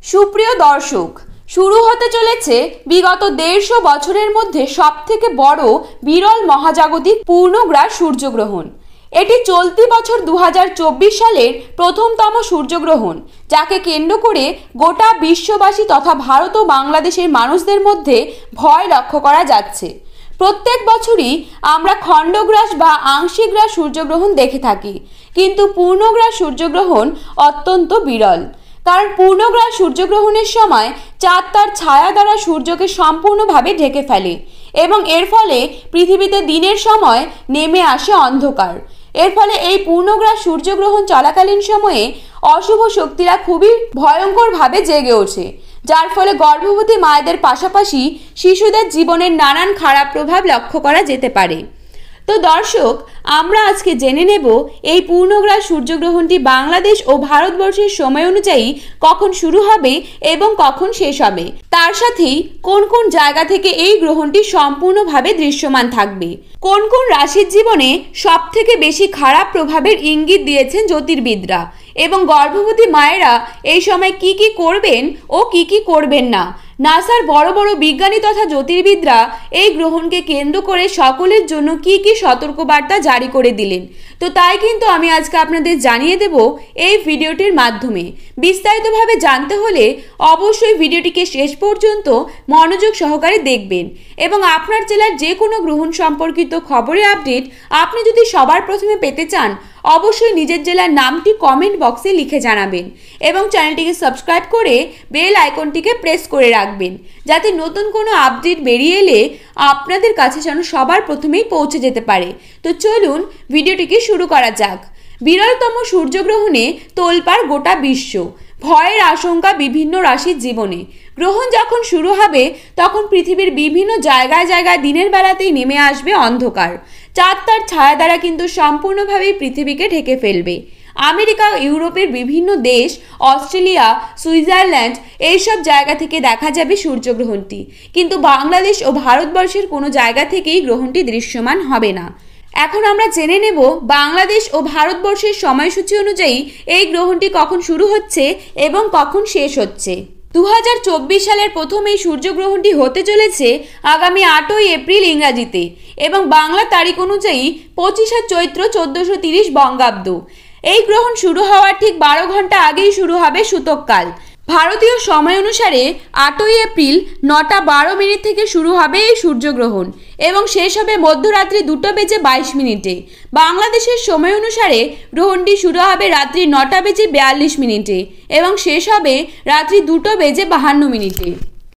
সুপ্রিয় দর্শক, শুরু হতে চলেছে বিগত 150 বছরের মধ্যে সবথেকে বড় বিরল মহাজাগতিক পূর্ণগ্রাস সূর্যগ্রহণ। এটি চলতি বছর 2024 সালের প্রথমতম সূর্যগ্রহণ, যাকে কেন্দ্র করে গোটা বিশ্ববাসী তথা ভারত ও বাংলাদেশের মানুষদের মধ্যে ভয় লক্ষ্য করা যাচ্ছে। প্রত্যেক বছরই আমরা খণ্ডগ্রাস বা আংশিক গ্রাস সূর্যগ্রহণ দেখে থাকি, কিন্তু পূর্ণগ্রাস সূর্যগ্রহণ অত্যন্ত বিরল। কারণ পূর্ণগ্রাস সূর্যগ্রহণের সময় চাঁদ তার ছায়া দ্বারা সূর্যকে সম্পূর্ণভাবে ঢেকে ফেলে এবং এর ফলে পৃথিবীতে দিনের সময় নেমে আসে অন্ধকার। এর ফলে এই পূর্ণগ্রাস সূর্যগ্রহণ চলাকালীন সময়ে অশুভ শক্তিরা খুবই ভয়ঙ্করভাবে জেগে ওঠে, যার ফলে গর্ভবতী মায়েদের পাশাপাশি শিশুদের জীবনের নানান খারাপ প্রভাব লক্ষ্য করা যেতে পারে। তো দর্শক, আমরা আজকে জেনে নেব এই পূর্ণগ্রাস সূর্যগ্রহণটি বাংলাদেশ ও ভারতবর্ষের সময় অনুযায়ী কখন শুরু হবে এবং কখন শেষ হবে, তার সাথেই কোন কোন জায়গা থেকে এই গ্রহণটি সম্পূর্ণভাবে দৃশ্যমান থাকবে, কোন কোন রাশির জীবনে সবথেকে বেশি খারাপ প্রভাবের ইঙ্গিত দিয়েছেন জ্যোতির্বিদরা, এবং গর্ভবতী মায়েরা এই সময় কি কি করবেন ও কি কি করবেন না। নাসার বড় বড় বিজ্ঞানী তথা জ্যোতির্বিদরা এই গ্রহণকে কেন্দ্র করে সকলের জন্য কি কি সতর্কবার্তা জারি করে দিলেন। তো তাই কিন্তু আমি আজকে আপনাদের জানিয়ে দেব এই ভিডিওটির মাধ্যমে। বিস্তারিতভাবে জানতে হলে অবশ্যই ভিডিওটিকে শেষ পর্যন্ত মনোযোগ সহকারে দেখবেন, এবং আপনার জেলার যে কোনো গ্রহণ সম্পর্কিত খবরের আপডেট আপনি যদি সবার প্রথমে পেতে চান, অবশ্যই নিজের জেলার নামটি কমেন্ট বক্সে লিখে জানাবেন এবং চ্যানেলটিকে সাবস্ক্রাইব করে বেল আইকনটিকে প্রেস করে রাখবেন, যাতে নতুন কোনো আপডেট বেরিয়ে এলে আপনাদের কাছে যেন সবার প্রথমেই পৌঁছে যেতে পারে। তো চলুন ভিডিওটিকে শুরু করা যাক। বিরলতম সূর্যগ্রহণে তোলপাড় গোটা বিশ্ব, ভয়ের আশঙ্কা বিভিন্ন রাশির জীবনে। গ্রহণ যখন শুরু হবে তখন পৃথিবীর বিভিন্ন জায়গায় জায়গায় দিনের বেলাতেই নেমে আসবে অন্ধকার। চাঁদ তার ছায়া দ্বারা কিন্তু সম্পূর্ণভাবেই পৃথিবীকে ঢেকে ফেলবে। আমেরিকা, ইউরোপের বিভিন্ন দেশ, অস্ট্রেলিয়া, সুইজারল্যান্ড এইসব জায়গা থেকে দেখা যাবে সূর্যগ্রহণটি, কিন্তু বাংলাদেশ ও ভারতবর্ষের কোনো জায়গা থেকেই গ্রহণটি দৃশ্যমান হবে না। এখন আমরা জেনে নেব বাংলাদেশ ও ভারতবর্ষের সময়সূচি অনুযায়ী এই গ্রহণটি কখন শুরু হচ্ছে এবং কখন শেষ হচ্ছে। 2024 সালের প্রথম এই সূর্যগ্রহণটি হতে চলেছে আগামী 8ই এপ্রিল ইংরাজিতে, এবং বাংলা তারিখ অনুযায়ী 25 চৈত্র 1430 বঙ্গাব্দ। এই গ্রহণ শুরু হওয়ার ঠিক 12 ঘন্টা আগেই শুরু হবে সূতককাল। ভারতীয় সময় অনুসারে 8ই এপ্রিল 9:12 থেকে শুরু হবে এই সূর্যগ্রহণ এবং শেষ হবে মধ্যরাত্রি 2:22। বাংলাদেশের সময় অনুসারে গ্রহণটি শুরু হবে রাত্রি 9:42 এবং শেষ হবে রাত্রি 2:52।